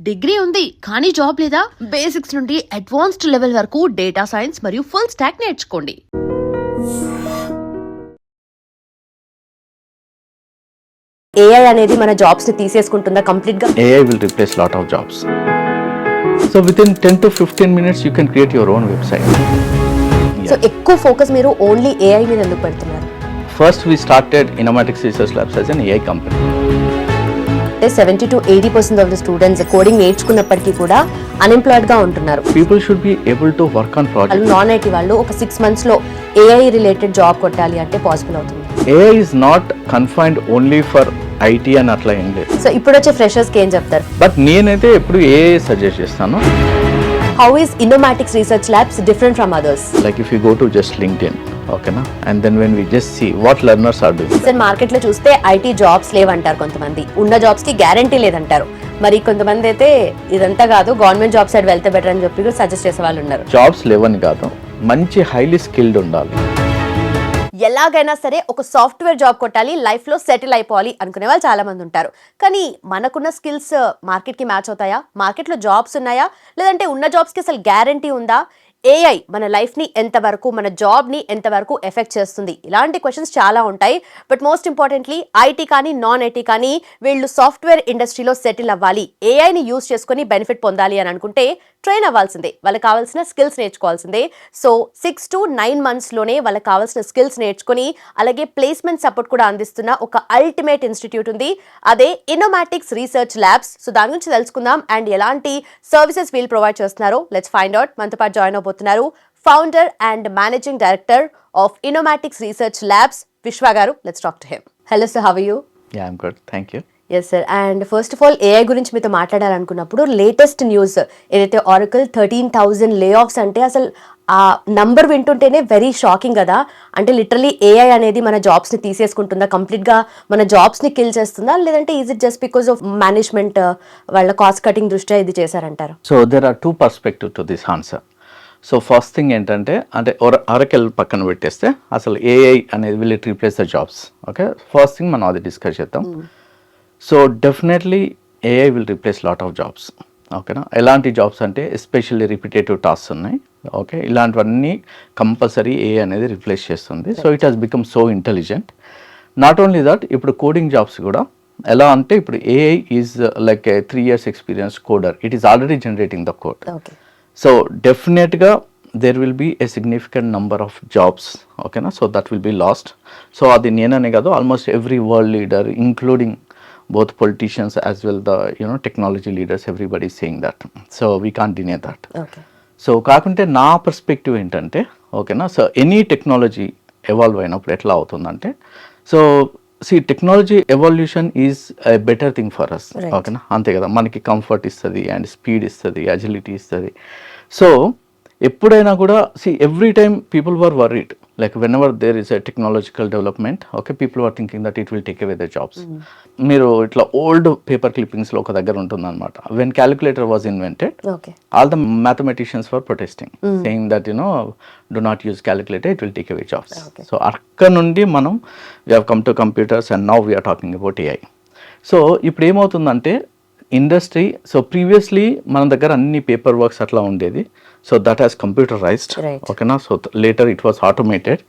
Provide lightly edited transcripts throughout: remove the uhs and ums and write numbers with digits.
Degree ఉంది కానీ job లేదా? బేసిక్స్ నుండి అడ్వాన్స్డ్ లెవెల్ వరకు డేటా సైన్స్ మరియు ఫుల్ స్టాక్ నేర్చుకోండి. AI అనేది మన జాబ్స్ ని తీసేసుకుంటుందా కంప్లీట్ గా? AI will replace lot of jobs. So within 10 to 15 minutes you can create your own website. So ఎక్కువ ఫోకస్ మీరు ఓన్లీ AI మీద ఎందుకు పెడుతున్నారు? First we started Innomatics Research Labs as an AI company. 70 to 80% of the students coding నేర్చుకున్నప్పటికీ కూడా unemployed గా ఉంటున్నారు. People should be able to work on projects. Non IT వాళ్ళు ఒక 6 months లో AI రిలేటెడ్ జాబ్ కొట్టాలి అంటే పాసిబుల్ అవుతుంది. AI is not confined only for IT and అట్లా ఏం లేదు. సో ఇప్పుడు వచ్చే ఫ్రెషర్స్ కి ఏం చెప్తారు? బట్ నేనైతే ఎప్పుడు AI సజెస్ట్ చేస్తాను. How is Innomatics Research Labs different from others? Like if you go to just LinkedIn, okay na, and then when we just see what learners are doing. Sir market లో చూస్తే IT jobs లేవంటారు కొంతమంది, ఉన్న jobs కి guarantee లేదంటారు. మరి కొంతమంది అయితే ఇదంతా కాదు గవర్నమెంట్ జాబ్ సైడ్ వెళ్తే బెటర్ అని చెప్పి సజెస్ట్ చేసే వాళ్ళు ఉన్నారు. జాబ్స్ లేవని కాదు, మంచి హైలీ స్కిల్డ్ ఉండాలి. ఎలాగైనా సరే ఒక సాఫ్ట్వేర్ జాబ్ కొట్టాలి, లైఫ్ లో సెటిల్ అయిపోవాలి అనుకునే వాళ్ళు చాలా మంది ఉంటారు. కానీ మనకున్న స్కిల్స్ మార్కెట్ కి మ్యాచ్ అవుతాయా? మార్కెట్ లో జాబ్స్ ఉన్నాయా? లేదంటే ఉన్న జాబ్స్ కి అసలు గ్యారంటీ ఉందా? AI మన లైఫ్ ని ఎంతవరకు, మన జాబ్ ని ఎంతవరకు ఎఫెక్ట్ చేస్తుంది? ఇలాంటి క్వశ్చన్స్ చాలా ఉంటాయి. బట్ మోస్ట్ ఇంపార్టెంట్లీ ఐటీ కానీ నాన్ ఐటీ కానీ వీళ్ళు సాఫ్ట్వేర్ ఇండస్ట్రీలో సెటిల్ అవ్వాలి, ఏఐని యూజ్ చేసుకుని బెనిఫిట్ పొందాలి అని అనుకుంటే ట్రైన్ అవ్వాల్సిందే, వాళ్ళకి కావాల్సిన స్కిల్స్ నేర్చుకోవాల్సిందే. సో 6 to 9 months లోనే వాళ్ళకి కావాల్సిన స్కిల్స్ నేర్చుకుని అలాగే ప్లేస్మెంట్ సపోర్ట్ కూడా అందిస్తున్న ఒక అల్టిమేట్ ఇన్స్టిట్యూట్ ఉంది, అదే ఇన్నోమాటిక్స్ రీసెర్చ్ ల్యాబ్స్. సో దాని గురించి తెలుసుకుందాం అండ్ ఎలాంటి సర్వీసెస్ వీళ్ళు ప్రొవైడ్ చేస్తున్నారో లెట్స్ ఫైండ్ అవుట్. మనతో పాటు జాయిన్ అవబోతున్నారు founder and managing director of Innomatics Research Labs Vishwa garu. Let's talk to him. Hello sir, how are you? Yeah, I'm good, thank you. Yes sir, and first of all AI గురించి మీతో మాట్లాడాలనుకున్నప్పుడు latest news ఏదైతే Oracle 13,000 లే offs అంటే అసలు ఆ number వింటుంటేనే very shocking కదా. అంటే లిటరలీ AI అనేది మన జాబ్స్ ని తీసేసుకుంటుందా, కంప్లీట్ గా మన జాబ్స్ ని కిల్ చేస్తుందా, లేదంటే is it just because of management వాళ్ళ కాస్ట్ కటింగ్ దృష్ట్యా ఇది చేశారంటారు? So there are two perspectives to this answer. So first thing ఏంటంటే, అంటే ఆరకెల్ పక్కన పెట్టేస్తే అసలు AI అనేది will it replace the jobs? Okay, first thing మనం అది డిస్కస్ చేద్దాం. So definitely AI will replace lot of jobs. ఓకేనా, ఎలాంటి జాబ్స్ అంటే ఎస్పెషల్లీ రిపిటేటివ్ టాస్క్స్ ఉన్నాయి. ఓకే, ఇలాంటివన్నీ కంపల్సరీ AI అనేది రీప్లేస్ చేస్తుంది. So it has become so intelligent. Not only that, ఇప్పుడు కోడింగ్ జాబ్స్ కూడా ఎలా అంటే, ఇప్పుడు AI is like a 3 years experience coder, it is already generating the code. So డెఫినెట్గా there will be a significant number of jobs. ఓకేనా, so that will be lost. So అది నేననే కాదు, almost every world leader including both politicians as well the technology leaders, everybody is saying that. So we can't deny that. Okay. So కాకుంటే నా perspective ఏంటంటే, ఓకేనా, so any technology evolve అయినప్పుడు ఎట్లా అవుతుందంటే, so technology evolution is a better thing for us. ఓకేనా, అంతే కదా, మనకి కంఫర్ట్ ఇస్తుంది అండ్ స్పీడ్ ఇస్తుంది, అజిలిటీ ఇస్తుంది. సో ఎప్పుడైనా కూడా every time people were worried, like whenever there is a technological development, okay, people were thinking that it will take away their jobs. మీరు ఇట్లా ఓల్డ్ పేపర్ క్లిప్పింగ్స్ లో ఒక దగ్గర ఉంటుంది అనమాట. When calculator was invented, all the mathematicians were protesting, saying that do not use calculator, it will take away jobs. So అక్కడ నుండి మనం we have come to computers and now we are talking about AI. So ఇప్పుడు ఏమవుతుందంటే industry, so previously మన దగ్గర అన్ని paper works అట్లా ఉండేది. So that has computerised. ఓకేనా, so later it was automated.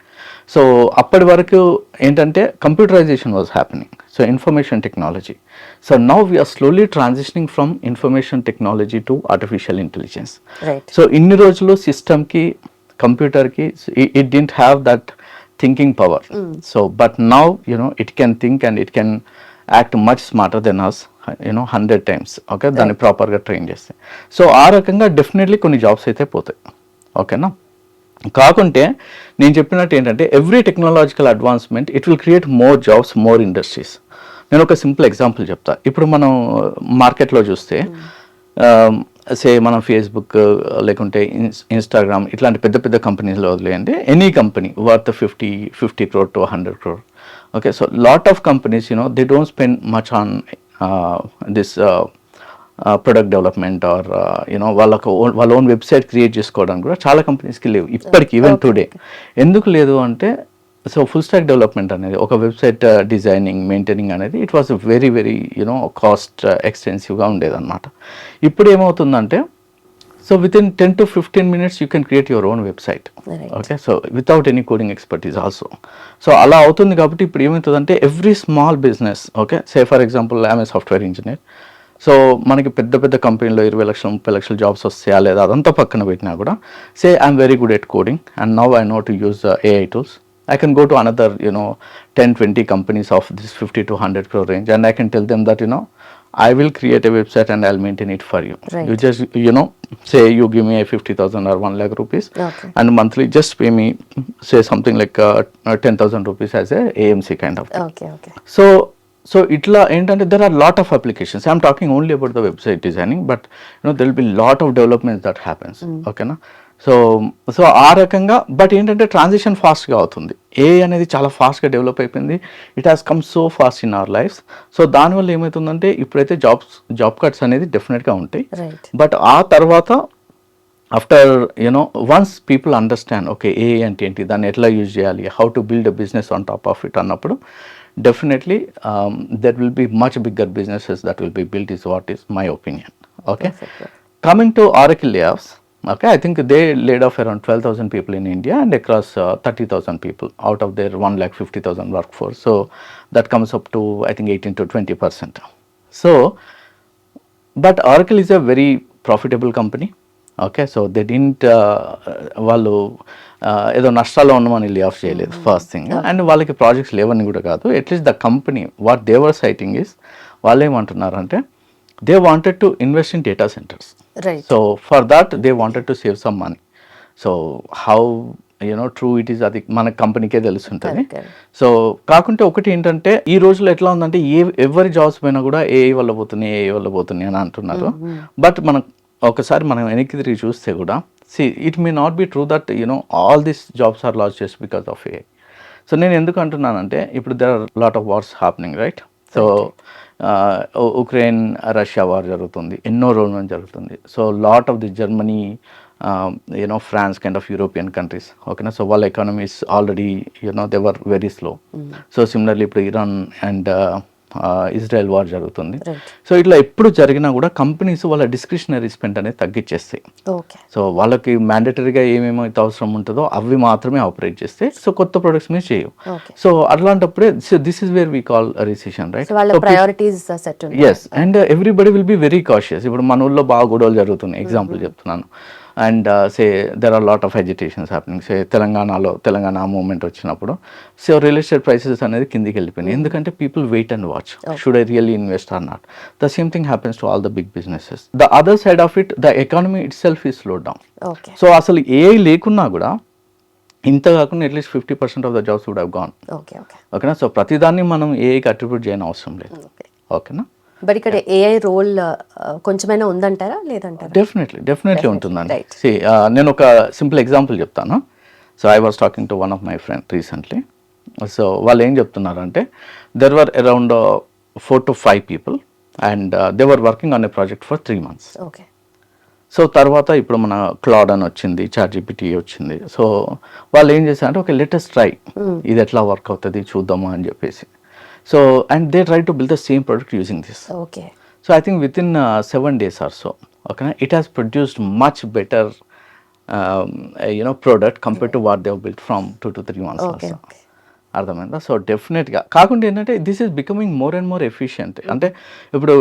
So అప్పటి వరకు ఏంటంటే computerisation was happening, so information technology. So now we are slowly transitioning from information technology to artificial intelligence. So ఇన్ని రోజులు సిస్టమ్కి, కంప్యూటర్కి it didn't have that thinking power. So but now it can think and it can act much smarter than us 100 times. Okay, దాన్ని ప్రాపర్గా train చేస్తే. So ఆ రకంగా definitely కొన్ని జాబ్స్ అయితే పోతాయి. ఓకేనా, కాకుంటే నేను చెప్పినట్టు ఏంటంటే every technological advancement it will create more jobs, more industries. నేను ఒక సింపుల్ ఎగ్జాంపుల్ చెప్తా. ఇప్పుడు మనం మార్కెట్లో చూస్తే మనం ఫేస్బుక్ లేకుంటే ఇన్స్టాగ్రామ్ ఇట్లాంటి పెద్ద పెద్ద కంపెనీస్లో వదిలేయండి, any company worth 50 crore to 100 crore. Okay, so lot of companies, they don't spend much on this product development or వాళ్ళ ఓన్ వెబ్సైట్ క్రియేట్ చేసుకోవడానికి కూడా చాలా కంపెనీస్కి లేవు ఇప్పటికి, ఈవెన్ టుడే. ఎందుకు లేదు అంటే సో ఫుల్ స్టాక్ డెవలప్మెంట్ అనేది ఒక వెబ్సైట్ డిజైనింగ్ మెయింటైనింగ్ అనేది it was very very cost ఎక్స్టెన్సివ్గా ఉండేదన్నమాట. ఇప్పుడు ఏమవుతుందంటే so within 10 to 15 minutes you can create your own website. Right. Okay, so without any coding expertise also. So అలా అవుతుంది కాబట్టి ఇప్పుడు ఏమవుతుందంటే every small business, okay, say for example I'm a software engineer. So మనకి పెద్ద పెద్ద కంపెనీలో 20 లక్షలు 30 లక్షల జాబ్స్ వస్తాయా లేదా అదంతా పక్కన పెట్టినా కూడా say I'm very good at coding and now I know to use AI tools. I can go to another 10-20 companies of this 50 to 100 crore range and I can tell them that I will create a website and I'll maintain it for you. Right. You just say you give me a 50,000 or 1 lakh rupees, okay, and monthly just pay me say something like 10,000 rupees as a AMC kind of thing. Okay. So itla entante there are lot of applications. I'm talking only about the website designing, but there will be lot of developments that happens. Okay na. So ఆ రకంగా but ఏంటంటే transition ఫాస్ట్గా అవుతుంది. AI అనేది చాలా ఫాస్ట్గా develop అయిపోయింది. It has come so fast in our lives. So దానివల్ల ఏమవుతుందంటే ఇప్పుడైతే జాబ్ కట్స్ అనేది డెఫినెట్గా ఉంటాయి. బట్ ఆ తర్వాత after once people understand okay AI అంటే ఏంటి, దాన్ని ఎట్లా యూజ్ చేయాలి, how to build a business on top of it అన్నప్పుడు definitely there will be much bigger businesses that will be build is what is my opinion. Okay, coming to Oracle layoffs. Okay, I think they laid off around 12,000 people in India and across 30,000 people out of their 150,000 workforce. So that comes up to I think 18 to 20%. So, but Oracle is a very profitable company. Okay, so they didn't వాళ్ళు ఏదో నష్టాల్లో ఉన్నామని lay off చేయలేదు first thing. And వాళ్ళకి projects లేవని కూడా కాదు. At least the company what they were citing is వాళ్ళు ఏమంటున్నారంటే they wanted to invest in data centers. Right. So for that they wanted to save some money. So how true it is అది మన కంపెనీకే తెలుస్తుంటుంది. So కాకుంటే ఒకటి ఏంటంటే ఈ రోజుల్లో ఎట్లా ఉందంటే ఎవరి జాబ్స్ పైన కూడా AI వల్ల పోతున్నాయి అని అంటున్నారు. బట్ ఒకసారి మనం వెనక్కి తిరిగి చూస్తే కూడా it may not be true that all these jobs are lost just because of AI. So నేను ఎందుకు అంటున్నానంటే ఇప్పుడు there are lot of wars happening, right? So Ukraine Russia war జరుగుతుంది, ఎన్నో రోజులు జరుగుతుంది. So lot of the Germany France kind of European countries, ఓకేనా. So వాళ్ళ economies already they were very slow. So similarly ఇప్పుడు ఇరాన్ అండ్ ఇజ్రాయెల్ వార్ జరుగుతుంది. So ఇట్లా ఎప్పుడు జరిగినా కూడా కంపెనీస్ వాళ్ళ డిస్క్రిషనరీ స్పెండ్ అనేది తగ్గించేస్తాయి. సో వాళ్ళకి మ్యాండేటరీగా ఏమేమైతే అవసరం ఉంటుందో అవి మాత్రమే ఆపరేట్ చేస్తాయి. సో కొత్త ప్రొడక్ట్స్ మీద చేయవు. సో అట్లాంటప్పుడే this is where we call recession, right? Yes, and everybody will be very cautious. ఇప్పుడు మన ఊళ్ళో బాగా గొడవలు జరుగుతున్నాయి, ఎగ్జాంపుల్ చెప్తున్నాను. And say there are lot of agitations happening. Say Telangana movement వచ్చినప్పుడు సో రియల్ ఎస్టేట్ ప్రైసెస్ అనేది కిందికి వెళ్ళిపోయినాయి. ఎందుకంటే people wait and watch, should I really invest or not. The same thing happens to all the big businesses. The other side of it the economy itself is slow down. So అసలు AI లేకున్నా కూడా ఇంత కాకుండా at least 50% of the jobs would have gone. ఓకేనా. So ప్రతిదాన్ని మనం AIకి attribute చేయని అవసరం లేదు. ఓకేనా. బట్ ఇక్కడ AI రోల్ కొంచెమైనా ఉందంటారా లేదంటారా? డెఫినెట్లీ ఉంటుందండి. నేను ఒక సింపుల్ ఎగ్జాంపుల్ చెప్తాను. So I was talking to one of my friend recently. So వాళ్ళు ఏం చెప్తున్నారంటే there were around 4 to 5 people and they were working on a project for 3 months. Okay. So తర్వాత ఇప్పుడు మన క్లౌడ్ అని వచ్చింది, ChatGPT వచ్చింది. సో వాళ్ళు ఏం చేశారంటే ఓకే లెట్ us ట్రై, ఇది ఎట్లా వర్క్ అవుతుంది చూద్దాము అని చెప్పేసి. So and they try to build the same product using this. Okay. So I think within 7 days or so, okay, it has produced much better product compared to what they have built from 2 to 3 months. Okay. అర్థమైందా? So డెఫినెట్గా కాకుండా ఏంటంటే this is becoming more and more efficient. అంటే ఇప్పుడు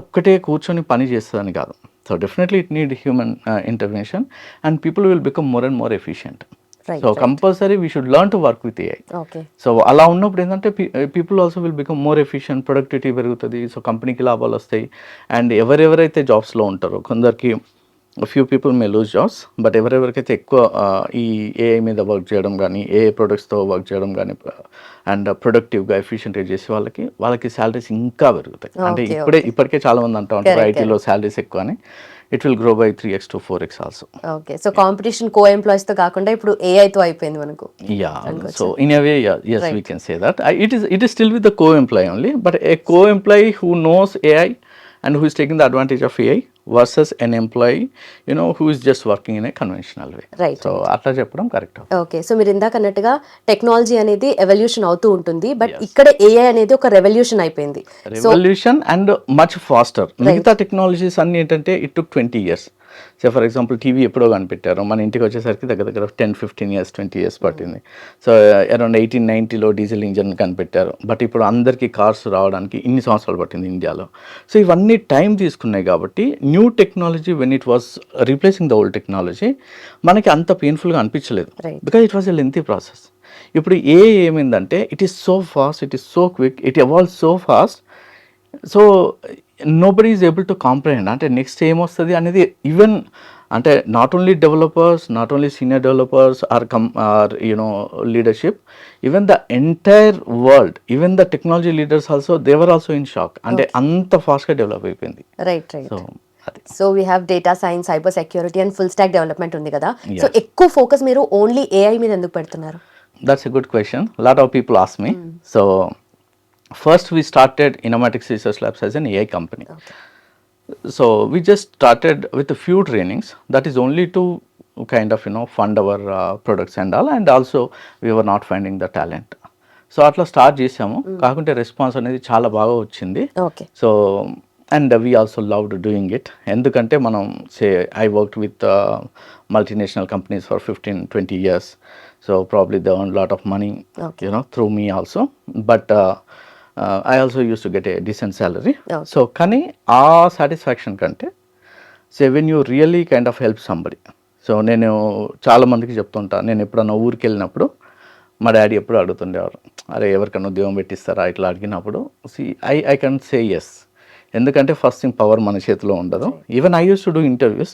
ఒక్కటే కూర్చొని పని చేస్తుందని కాదు. So definitely it need human intervention and people will become more and more efficient. So compulsory we should learn to work with AI. So అలా ఉన్నప్పుడు ఏంటంటే people also will become more efficient, productivity పెరుగుతుంది. So కంపెనీకి లాభాలు వస్తాయి. And ఎవరెవరైతే జాబ్స్లో ఉంటారో కొందరికి few people may lose jobs, but ఎవరెవరికైతే ఎక్కువ ఈ AI మీద వర్క్ చేయడం కానీ AI ప్రొడక్ట్స్తో వర్క్ చేయడం కానీ అండ్ ప్రొడక్టివ్గా ఎఫిషియెంట్గా చేసే వాళ్ళకి శాలరీస్ ఇంకా పెరుగుతాయి. అంటే ఇప్పటికే చాలా మంది అంటూ ఉంటారు ఐటీలో శాలరీస్ ఎక్కువ అని. It will grow by 3x to 4x also. Okay, so competition co-employees తో కాకుండా ఇప్పుడు AI తో అయిపోయింది మనకు. Yeah, so in a way, yes, right. We can say that. It is still with the co-employee only, but a co-employee who knows AI and who is taking the advantage of AI versus N employee who is just working in a conventional way. Right, so అట్లా చెప్పడం correct. Okay, so మీరు ఇందాక అన్నట్టుగా technology అనేది evolution అవుతూ ఉంటుంది, but Yes. ఇక్కడ AI అనేది ఒక రెవల్యూషన్ అయిపోయింది. Revolution and much faster. మిగతా టెక్నాలజీస్ అన్ని ఏంటంటే it took 20 years. So for example TV ఎప్పుడో కనిపెట్టారు, మన ఇంటికి వచ్చేసరికి దగ్గర దగ్గర 10-15 years 20 years పట్టింది. సో అరౌండ్ 1890లో డీజిల్ ఇంజన్ కనిపెట్టారు, బట్ ఇప్పుడు అందరికీ కార్స్ రావడానికి ఇన్ని సంవత్సరాలు పట్టింది ఇండియాలో. సో ఇవన్నీ టైం తీసుకున్నాయి కాబట్టి new technology when it was replacing the old technology మనకి అంత పెయిన్ఫుల్గా అనిపించలేదు, because it was a lengthy process. ఇప్పుడు ఏమైందంటే it is so fast, it is so quick, it evolve so fast. So nobody is able to comprehend అంటే next ఏమొస్తుంది అనేది. Even అంటే not only developers, not only senior developers or leadership, even the entire world, even the technology leaders also they were also in shock. అంటే అంత ఫాస్ట్గా develop అయిపోయింది. Right. So we have data science, cyber security and full stack development ఉంది కదా. So ఎక్కువ focus మీరు only AI మీద ఎందుకు పెడుతున్నారు? That's a good question. Lot of people ask me. So first we started Innomatics Research Labs as an AI company. Okay. So we just started with a few trainings, that is only to kind of fund our products and all, and also we were not finding the talent. So atla start చేసాము, కాకుంటే response అనేది చాలా బాగా వచ్చింది. Okay. So and we also loved doing it. ఎందుకంటే మనం I worked with multinational companies for 15-20 years. So probably they earned a lot of money, through me also, but I also used to get a decent salary. Okay. So కానీ ఆ satisfaction కంటే when you really kind of help somebody. So నేను చాలా మందికి చెప్తుంటా, నేను ఎప్పుడన్నా ఊరికి వెళ్ళినప్పుడు మా డాడీ ఎప్పుడు అడుగుతుండేవారు, అరే ఎవరికన్నా ఉద్యోగం పెట్టిస్తారా ఇట్లా అడిగినప్పుడు ఐ కెన్ సే ఎస్. ఎందుకంటే ఫస్ట్ థింగ్ పవర్ మన చేతిలో ఉండదు. Even I use to do interviews,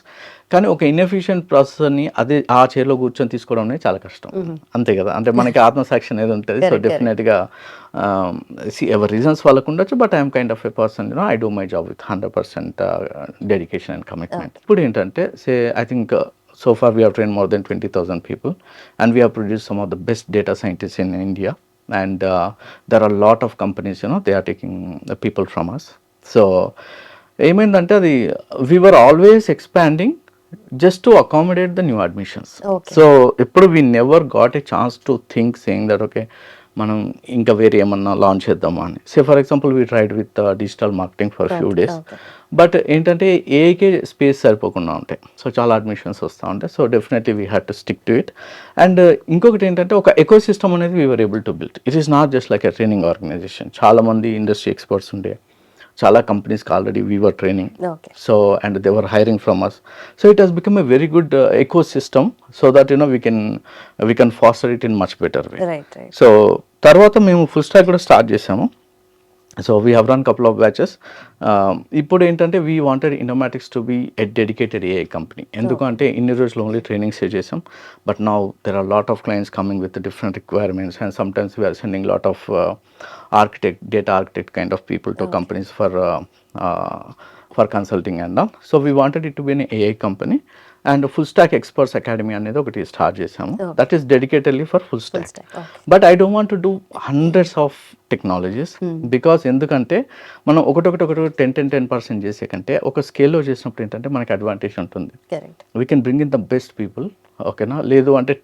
కానీ ఒక ఇన్ఎఫిషియెంట్ ప్రాసెస్ని అదే ఆ చైర్లో కూర్చొని తీసుకోవడం అనేది చాలా కష్టం. అంతే కదా, అంటే మనకి ఆత్మసాక్షి అనేది ఉంటుంది. సో డెఫినెట్గా ఎవరి రీజన్స్ వాళ్ళకు ఉండొచ్చు, but I'm kind of a person I do my job with 100% dedication and commitment. ఇప్పుడు ఏంటంటే I think so far we have trained more than 20,000 people, and we have produced some of the best data scientists in India, and there are a lot of companies they are taking the people from us. So ఏమైందంటే అది we were always expanding just to accommodate the new admissions. Okay. So ఇప్పుడు we never got a chance to think saying that okay మనం ఇంకా వేరే ఏమన్నా launch చేద్దామా అని. Say for example we tried with digital marketing for few days, but ఏంటంటే ఏకే space సరిపోకుండా ఉంటాయి. సో చాలా అడ్మిషన్స్ వస్తూ ఉంటాయి. So definitely we had to stick to it. And ఇంకొకటి ఏంటంటే ఒక ఎకో సిస్టమ్ అనేది we were able to build. It is not just like a training organisation. చాలామంది ఇండస్ట్రీ ఎక్స్పర్ట్స్ ఉండే, చాలా కంపెనీస్కి already we were training. So and they were hiring from us. So it has become a very good ecosystem, so that we can faster it in much better way. So తర్వాత మేము full stack కూడా start చేసాము. So we have run couple of batches. ఇప్పుడు ఏంటంటే we wanted Innomatics to be a dedicated AI company. ఎందుకంటే ఇన్ని రోజులు only trainings చేసాం, but now there are lot of clients coming with different requirements, and sometimes we are sending lot of architect, data architect kind of people to companies for consulting and all. So we wanted it to be an AI company, and full stack experts academy అనేది ఒకటి start చేసాము. That is dedicatedly for full stock. But I don't want to do hundreds of technologies, because ఎందుకంటే మనం ఒకటి 10% చేసే కంటే ఒక స్కేల్లో చేసినప్పుడు ఏంటంటే మనకి అడ్వాంటేజ్ ఉంటుంది. We can bring in the best people. ఓకేనా, లేదు అంటే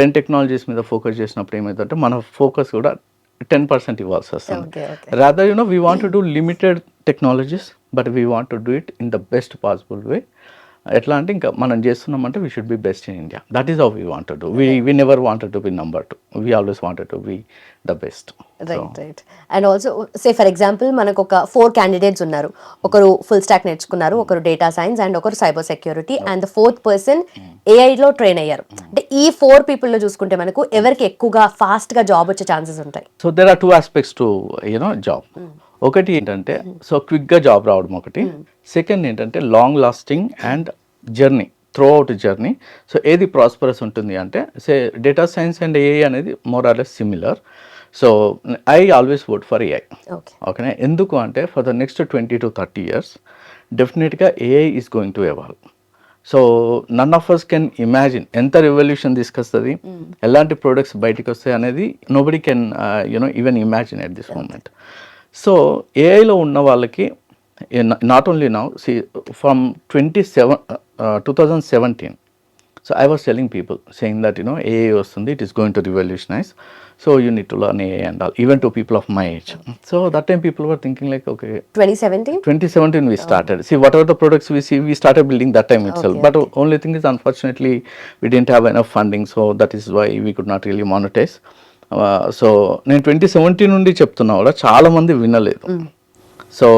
10 టెక్నాలజీస్ మీద ఫోకస్ చేసినప్పుడు ఏమైందంటే మన ఫోకస్ కూడా 10% ఇవ్వాల్సి వస్తుంది. Rather we want to do limited technologies, but we want to do it in the best possible way. ఎట్లా అంటే ఇంకా మనం చేస్తున్నామంటే we should be best in India. That is how we wanted to. We never wanted to be number 2. We always wanted to be the best. Right. And also say for example మనకు ఒక 4 candidates ఉన్నారు. ఒకరు full stack నేర్చుకున్నారు, ఒకరు data science, and ఒకరు cyber security, and the 4th person ఏఐలో train అయ్యారు. అంటే ఈ 4 పీపుల్లో చూసుకుంటే మనకు ఎవరికి ఎక్కువగా ఫాస్ట్గా జాబ్ వచ్చే ఛాన్సెస్ ఉంటాయి? So there are 2 aspects to job. ఒకటి ఏంటంటే సో క్విక్గా జాబ్ రావడం ఒకటి. సెకండ్ ఏంటంటే long lasting and journey, throughout journey. So ఏది ప్రాస్పరస్ ఉంటుంది అంటే say data science and AI అనేది more or less similar. So I always work for AI. ఓకేనా, ఎందుకు అంటే for the next 20 to 30 years డెఫినెట్గా AI is going to evolve. So none of us can imagine ఎంత revolution తీసుకొస్తుంది, ఎలాంటి products బయటికి వస్తాయి అనేది nobody can even imagine at this moment. So ఏఐలో ఉన్న వాళ్ళకి Not only now, see, from 2017, so I was telling people, saying that, AA vastundi, it is going to revolutionize, so you need to learn AA and all, even to people of my age. So that time people were thinking like, okay, 2017? 2017 we started. See, whatever the products we see, we started building that time itself. Okay, But only thing is, unfortunately, we didn't have enough funding, so that is why we could not really monetize. So నేను 2017 నుండి చెప్తున్నా కూడా చాలా మంది వినలేదు. So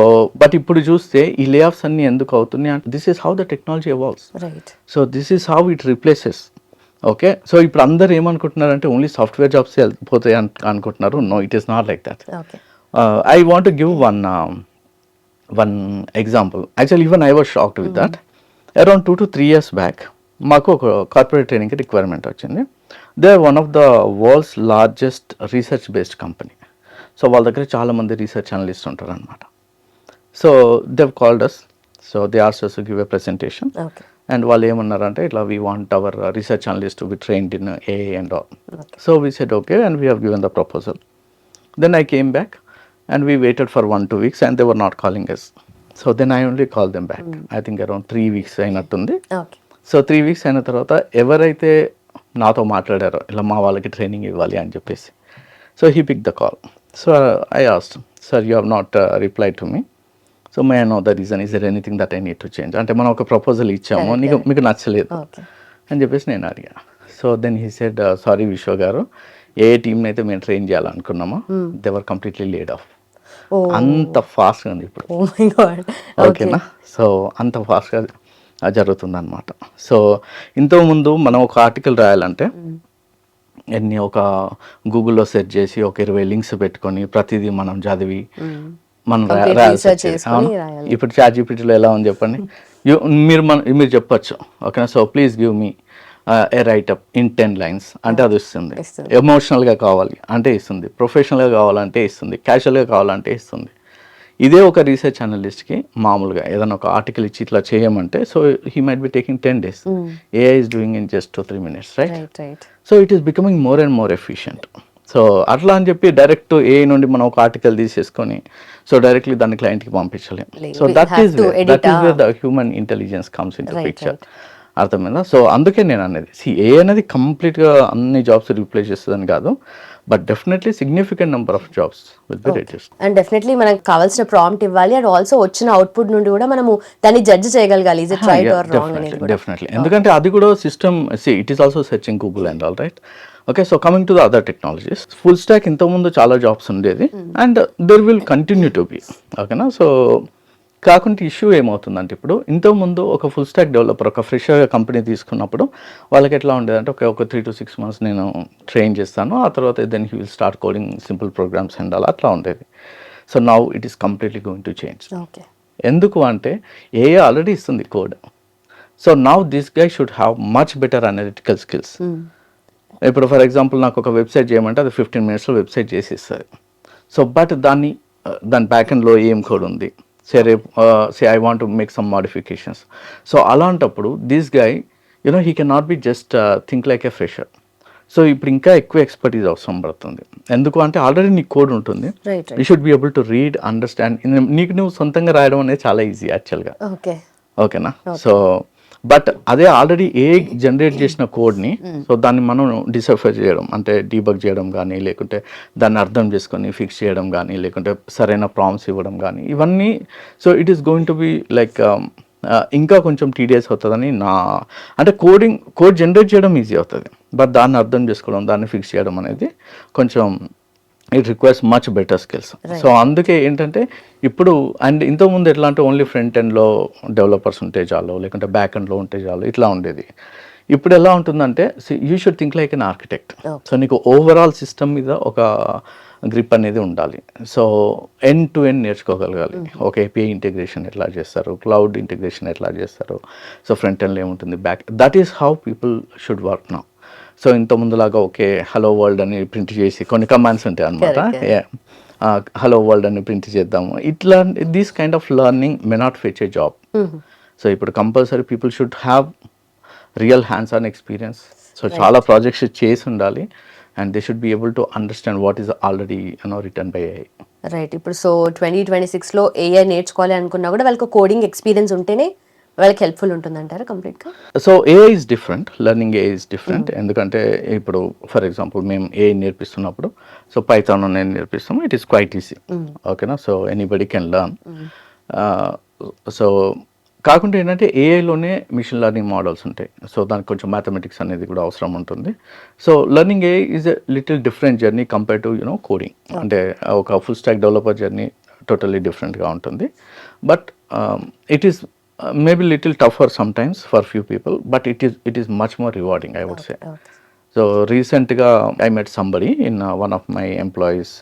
but ఇప్పుడు చూస్తే ఈ లే ఆఫ్స్ అన్ని ఎందుకు అవుతున్నాయి అంటే this is how the technology evolves. Right. So this is how it replaces. Okay, so ఇప్పుడు అందరు ఏమనుకుంటున్నారంటే ఓన్లీ సాఫ్ట్వేర్ జాబ్స్ వెళ్ళిపోతాయి అనుకుంటున్నారు. No, it is not like that. Okay. I want to give one example. Actually, even I was shocked with that. Around 2 to 3 years back, మాకు ఒక corporate ట్రైనింగ్కి requirement వచ్చింది. They are one of the world's largest research based company. So వాళ్ళ దగ్గర చాలామంది research analyst ఉంటారు అనమాట. So they've called us. So they asked us to give a presentation. Okay. And వాళ్ళు ఏమన్నారంటే ఇట్లా we want our research analyst to be trained in AI and all. So we said okay and we have given the proposal. Then I came back and we waited for 1-2 weeks and they were not calling us. So then I only called them back. I think around 3 weeks అయినట్టుంది. Okay. So 3 weeks అయిన తర్వాత ఎవరైతే నాతో మాట్లాడారో ఇలా మా వాళ్ళకి training ఇవ్వాలి అని చెప్పేసి, so he pick the call. So I asked, sir you have not reply to me, so may I know the reason, is there anything that I need to change. అంటే మనం ఒక ప్రపోజల్ ఇచ్చాము, మీకు నచ్చలేదు అని చెప్పేసి నేను అడిగా. So then he said, sorry Vishwa garu, ఏ టీంని అయితే మేము ట్రైన్ చేయాలనుకున్నామో they were completely laid off. అంత ఫాస్ట్గా ఉంది ఇప్పుడు. ఓకేనా? సో అంత ఫాస్ట్గా జరుగుతుంది అనమాట. సో ఇంతకుముందు మనం ఒక ఆర్టికల్ రాయాలంటే ఒక గూగుల్లో సెర్చ్ చేసి ఒక 20 లింక్స్ పెట్టుకొని ప్రతిదీ మనం చదివి మనం రాయాల్సి వచ్చేది. ఇప్పుడు ChatGPTలో ఎలా ఉంది చెప్పండి, మీరు చెప్పచ్చు, ఓకేనా, so please give me A write-up in 10 lines అంటే అది ఇస్తుంది. ఎమోషనల్గా కావాలి అంటే ఇస్తుంది, ప్రొఫెషనల్గా కావాలంటే ఇస్తుంది, క్యాజువల్గా కావాలంటే ఇస్తుంది. ఇదే ఒక రీసెర్చ్ అనలిస్ట్కి మామూలుగా ఏదైనా ఒక ఆర్టికల్ ఇచ్చి ఇట్లా చేయమంటే, so he might be taking 10 days. AI is doing in just 2-3 minutes, right? So it is becoming more and more efficient. So అట్లా అని చెప్పి డైరెక్ట్ ఏఐ నుండి మనం ఒక ఆర్టికల్ తీసేసుకొని సో డైరెక్ట్లీ దాన్ని క్లయింట్కి పంపించలేం. So that is where the human intelligence comes in to picture. అర్థమైందా? సో అందుకే నేను అనేది, ఏ అనేది కంప్లీట్గా అన్ని జాబ్స్ రీప్లేస్ చేస్తుందని కాదు, but definitely significant number of jobs will be reduced. And definitely మనకు కావాల్సిన ప్రాంప్ట్ ఇవ్వాలి అండ్ ఆల్సో వచ్చిన అవుట్పుట్ నుండి కూడా మనము దాన్ని జడ్జ్ చేయగలగాలి, is it right are wrong అనేది కూడా. డెఫినెట్లీ, ఎందుకంటే అది కూడా system, it is also searching Google and all, right? Okay, so coming to the other technologies, full stock ఇంతకుముందు చాలా జాబ్స్ ఉండేది and there will continue to be, ఓకేనా? So కాకుండా ఇష్యూ ఏమవుతుందంటే ఇప్పుడు ఇంతకుముందు ఒక ఫుల్ స్టాక్ డెవలపర్ ఒక ఫ్రెషర్ కంపెనీ తీసుకున్నప్పుడు వాళ్ళకి ఎట్లా ఉండేదంటే ఒక 3 to 6 months నేను ట్రైన్ చేస్తాను, ఆ తర్వాత then he will start coding simple programs and అట్లా ఉండేది. So now it is completely going to change. ఎందుకు అంటే ఏఐ ఆల్రెడీ ఇస్తుంది code. So now this guy should have much better analytical skills. ఇప్పుడు ఫర్ ఎగ్జాంపుల్ నాకు ఒక website చేయమంటే అది 15 minutesలో వెబ్సైట్ చేసి ఇస్తుంది. సో బట్ దాని బ్యాక్ ఎండ్లో ఏం కోడ్ ఉంది, say I want to make some modifications. So అలాంటప్పుడు this guy, he cannot be just think like a fresher. So ఇప్పుడు ఇంకా ఎక్కువ ఎక్స్పర్టీస్ అవసరం పడుతుంది. ఎందుకు అంటే ఆల్రెడీ నీకు కోడ్ ఉంటుంది, you should be able to read, understand. నీకు నువ్వు సొంతంగా రాయడం అనేది చాలా ఈజీ యాక్చువల్గా, ఓకేనా? సో బట్ అదే ఆల్రెడీ ఏ జనరేట్ చేసిన కోడ్ని సో దాన్ని మనం డిసఫర్ చేయడం అంటే డీబగ్ చేయడం కానీ, లేకుంటే దాన్ని అర్థం చేసుకొని ఫిక్స్ చేయడం కానీ, లేకుంటే సరైన ప్రాంప్ట్స్ ఇవ్వడం కానీ, ఇవన్నీ so it is going to be like ఇంకా కొంచెం టీడీఎస్ అవుతుందని అంటే కోడ్ జనరేట్ చేయడం ఈజీ అవుతుంది, బట్ దాన్ని అర్థం చేసుకోవడం, దాన్ని ఫిక్స్ చేయడం అనేది కొంచెం it requires much better skills. So అందుకే ఏంటంటే ఇప్పుడు అండ్ ఇంతకుముందు ఎట్లా అంటే ఓన్లీ ఫ్రంట్ ఎండ్లో డెవలపర్స్ ఉంటే చాలు, లేకుంటే బ్యాక్ ఎండ్లో ఉంటే చాలు, ఇట్లా ఉండేది. ఇప్పుడు ఎలా ఉంటుందంటే you should think like an architect. So నీకు ఓవరాల్ సిస్టమ్ మీద ఒక గ్రిప్ అనేది ఉండాలి. సో ఎండ్ టు ఎండ్ నేర్చుకోగలగాలి. ఒక ఏపీఐ ఇంటిగ్రేషన్ ఎట్లా చేస్తారు, క్లౌడ్ ఇంటిగ్రేషన్ ఎట్లా చేస్తారు, సో ఫ్రంట్ ఎండ్లో ఏముంటుంది, back, that is how people should work now. So ఇంత ముందులాగా ఓకే హలో వరల్డ్ అని ప్రింట్ చేసి కొన్ని కమాండ్స్ ఉంటాయి అనమాట, హలో వరల్డ్ అని ప్రింట్ చేద్దాము, ఇట్లా this kind of learning may not fetch a job. So ఇప్పుడు compulsory people should have real hands on experience. So చాలా ప్రాజెక్ట్స్ చేసి ఉండాలి. and they should be able to understand what is already written by AI. Right. ఇప్పుడు so 2026లో AI నేర్చుకోవాలి అనుకున్నా కూడా వాళ్ళకి coding experience ఉంటేనే వాళ్ళకి హెల్ప్ఫుల్ ఉంటుందంటారా కంప్లీట్గా? So AI is different, learning AI is different. ఎందుకంటే ఇప్పుడు ఫర్ ఎగ్జాంపుల్ మేము ఏఐ నేర్పిస్తున్నప్పుడు సో పైథాన్ నేను నేర్పిస్తాము, ఇట్ ఈస్ క్వైట్ ఈజీ, ఓకేనా. So anybody can learn. So కాకుండా ఏంటంటే ఏఐలోనే మిషన్ లెర్నింగ్ మోడల్స్ ఉంటాయి, సో దానికి కొంచెం మ్యాథమెటిక్స్ అనేది కూడా అవసరం ఉంటుంది. So learning AI is a little different journey compare to coding. అంటే ఒక full stack developer journey totally డిఫరెంట్గా ఉంటుంది. But it is maybe little tougher sometimes for few people, but it is much more rewarding, I would say. So recently I met somebody in one of my employees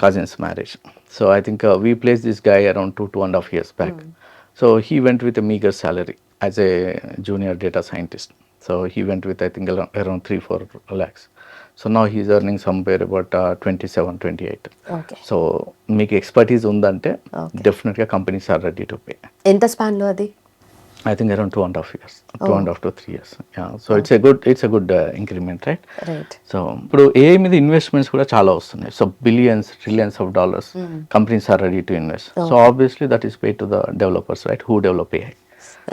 cousin's marriage. So I think we placed this guy around 2.5 years back. So he went with a meager salary as a junior data scientist. So he went with I think around 3-4 lakhs. So now he's earning somewhere about 27-28. Okay. So మీకు expertise ఉందంటే డెఫినెట్గా companies are ready to pay. ఎంత స్పాన్లో అది? I think around 2.5 years, 2.5 to 3 years. Yeah, so it's a good increment, right? Right. So ఇప్పుడు AI మీద investments కూడా చాలా వస్తున్నాయి. So billions, trillions of dollars companies are ready to invest. So obviously that is pay to the developers, right, who develop AI.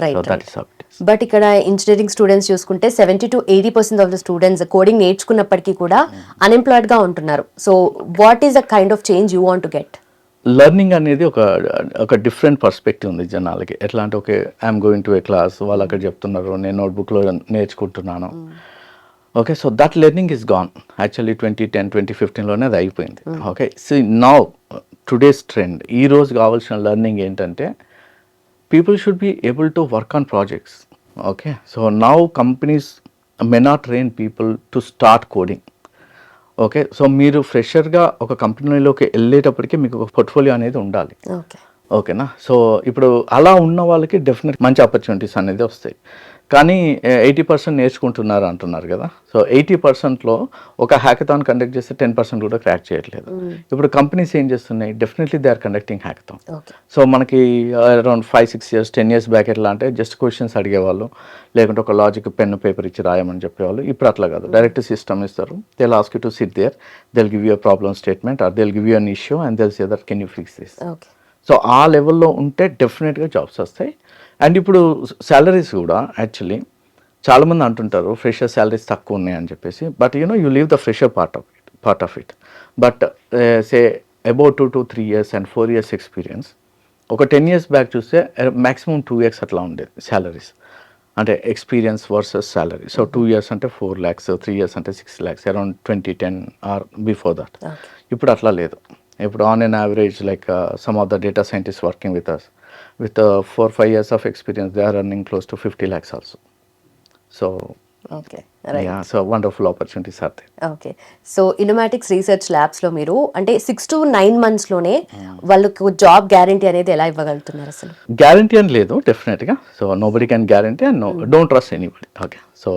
Right. So that is how it is. But ఇక్కడ engineering students చూసుకుంటే 70-80% of the students coding నేర్చుకున్నప్పటికీ కూడా అన్ఎంప్లాయిడ్గా ఉంటున్నారు. So what is the kind of change you want to get? Learning అనేది ఒక different perspective ఉంది జనాలకి. ఎట్లా అంటే okay, I'm going to a class, వాళ్ళు అక్కడ చెప్తున్నారు, నేను నోట్బుక్లో నేర్చుకుంటున్నాను. Okay, so that learning is gone. Actually 2010-2015లోనే అది అయిపోయింది. Okay, so now today's trend, ఈ రోజు కావాల్సిన లెర్నింగ్ ఏంటంటే people should be able to work on projects. Okay, so now companies may not train people to start coding. Okay, so మీరు ఫ్రెషర్గా ఒక కంపెనీలోకి వెళ్ళేటప్పటికి మీకు ఒక పోర్ట్ఫోలియో అనేది ఉండాలి. ఓకే. ఓకేనా. సో ఇప్పుడు అలా ఉన్న వాళ్ళకి డెఫినెట్ మంచి ఆపర్చునిటీస్ అనేది వస్తాయి. కానీ 80% నేర్చుకుంటున్నారు అంటున్నారు కదా. సో 80%లో ఒక హ్యాకథాన్ కండక్ట్ చేస్తే 10% కూడా క్రాక్ చేయట్లేదు. ఇప్పుడు కంపెనీస్ ఏం చేస్తున్నాయి, definitely they are conducting hackathon. So మనకి అరౌండ్ 5-6 years 10 years బ్యాక్ ఎట్లా అంటే జస్ట్ క్వశ్చన్స్ అడిగేవాళ్ళు, లేకుంటే ఒక లాజిక్ పెన్ పేపర్ ఇచ్చి రాయమని చెప్పేవాళ్ళు. ఇప్పుడు అట్లా కాదు, డైరెక్ట్ సిస్టమ్ ఇస్తారు. They ask you to sit there, they give you a problem statement or they give you an issue and they say that can you fix this. So ఆ లెవెల్లో ఉంటే డెఫినెట్గా జాబ్స్ వస్తాయి. అండ్ ఇప్పుడు salaries కూడా actually చాలామంది అంటుంటారు fresher salaries తక్కువ ఉన్నాయి అని చెప్పేసి. But you leave the fresher part of it. But say about 2 to 3 years and 4 years experience, ఒక 10 years బ్యాక్ చూస్తే మ్యాక్సిమం 2x అట్లా ఉండేది శాలరీస్, అంటే experience versus salary. So 2 years అంటే 4 lakhs, 3 years అంటే 6 lakhs, around 2010 or before that. ఇప్పుడు అట్లా లేదు. ఇప్పుడు on an average like some of the data scientist working with us with 4-5 years of experience, they are earning close to 50 lakhs also. So okay, right. Yeah, so wonderful opportunities are there. Okay, so Innomatics research labs లో మీరు అంటే 6 to 9 months లోనే వాళ్ళకు job guarantee అనేది ఎలా ఇవ్వగలుగుతున్నారు అసలు? Guarantee అని లేదు డెఫినెట్గా. So nobody can guarantee and don't trust anybody. Okay, so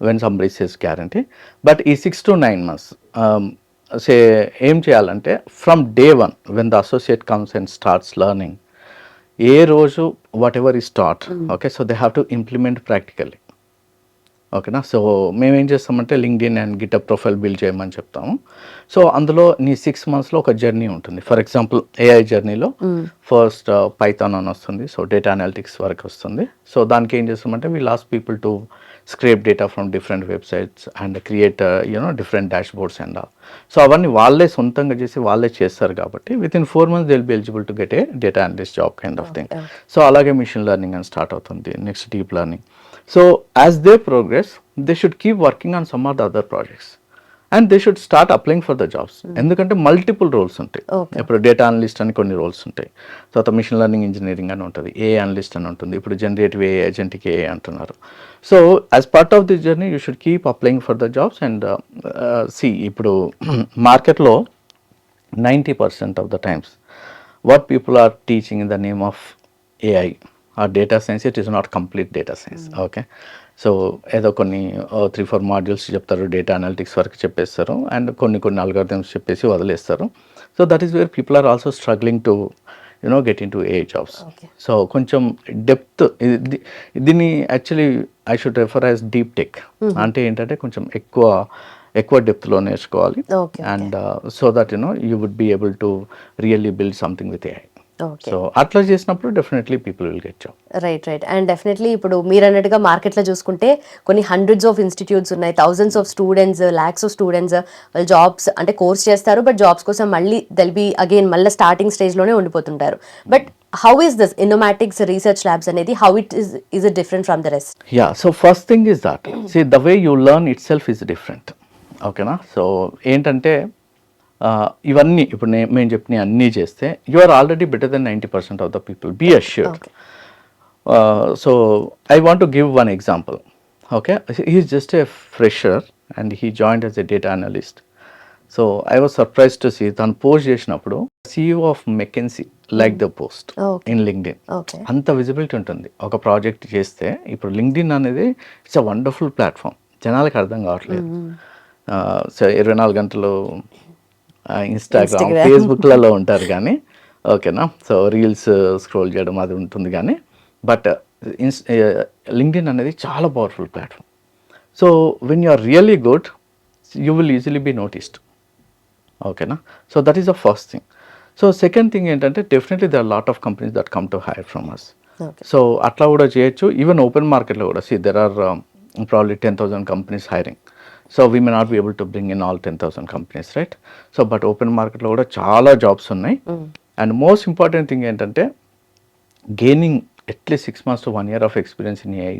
when somebody says guarantee, but ఈ 6 to 9 months సే ఏం చేయాలంటే from day 1 when the associate comes and starts learning, ఏ రోజు వాట్ ఎవర్ ఈ start, okay, so they have to implement practically. ఓకేనా. So మేమేం చేస్తామంటే LinkedIn and get-up profile build చేయమని చెప్తాము. సో అందులో నీ 6 monthsలో ఒక జర్నీ ఉంటుంది. ఫర్ ఎగ్జాంపుల్ ఏఐ జర్నీలో ఫస్ట్ పైథాన్ అని వస్తుంది, సో డేటా అనాలిటిక్స్ వరకు వస్తుంది. సో దానికి ఏం చేస్తామంటే we last people to స్క్రేప్ data from different websites and create different dash boards and all. So అవన్నీ వాళ్ళే సొంతంగా చేసి వాళ్ళే చేస్తారు కాబట్టి within 4 months they will be eligible to get a data analyst job kind of thing. So అలాగే machine learning అని start అవుతుంది, next deep learning. So as they progress, they should keep working on some of the other projects and they should start applying for the jobs. ఎందుకంటే multiple roles ఉంటాయి. ఇప్పుడు data analyst అని కొన్ని roles ఉంటాయి, తర్వాత machine learning engineering అని ఉంటుంది, ఏ analyst అని ఉంటుంది, ఇప్పుడు జనరేటివ్ ఏ, ఏజెంటిక్ ఏ అంటున్నారు. So as part of this journey you should keep applying for the jobs and see ఇప్పుడు మార్కెట్లో 90% of the times what people are teaching in the name of AI or data science, it is not complete data science. Okay, so ఏదో కొన్ని 3-4 modules చెప్తారు, data analytics వరకు చెప్పేస్తారు and కొన్ని algorithms చెప్పేసి వదిలేస్తారు. So that is where people are also struggling to get in to a jobs. So కొంచెం depth, దీన్ని actually I should refer as deep tech. అంటే ఏంటంటే కొంచెం ఎక్కువ ఎక్కువ డెప్త్లో నేర్చుకోవాలి. Okay. And so that you would be able to really build something with AI. Okay. So అట్లా చేసినప్పుడు definitely people will get job. Right. And definitely ఇప్పుడు మీరు అన్నట్టుగా మార్కెట్లో చూసుకుంటే కొన్ని హండ్రెడ్స్ ఆఫ్ ఇన్స్టిట్యూట్స్ ఉన్నాయి, thousands of students, lakhs of students వాళ్ళు జాబ్స్ అంటే కోర్స్ చేస్తారు, బట్ జాబ్స్ కోసం మళ్ళీ దెల్ బి అగైన్ మళ్ళీ స్టార్టింగ్ స్టేజ్లోనే ఉండిపోతుంటారు. But how is this Innomatics Research Labs అనేది, how it is it different from the rest? Yeah, so first thing is that, see, the way you learn itself is different. ఓకేనా? So ఏంటంటే ఇవన్నీ ఇప్పుడు మేము చెప్పిన అన్నీ చేస్తే you are already better then 90% of the people, be assured. So I want to give one example. Okay, he is just a fresher and he joined as a data analyst. So I was surprise to see తను post చేసినప్పుడు CEO of McKinsey like the post in LinkedIn. అంత visibility ఉంటుంది ఒక project చేస్తే. ఇప్పుడు LinkedIn అనేది it's a wonderful platform, జనాలకు అర్థం కావట్లేదు. సో 24 గంటలు ఇన్స్టాగ్రామ్, ఫేస్బుక్లలో ఉంటారు కానీ, ఓకేనా, సో రీల్స్ స్క్రోల్ చేయడం అది ఉంటుంది కానీ, బట్ లింక్డ్ఇన్ అనేది చాలా powerful platform. So when you are really good, you will easily be noticed. ఓకేనా? So that is the first thing. So second thing ఏంటంటే definitely they are lot of companies that come to hire from us. So అట్లా కూడా చేయొచ్చు. Even open మార్కెట్లో కూడా see there are probably 10,000 companies hiring. So we may not be able to bring in all 10,000 companies, right? So but open మార్కెట్లో కూడా చాలా jobs ఉన్నాయి. And most important thing ఏంటంటే gaining at least 6 months to 1 year of experience in AI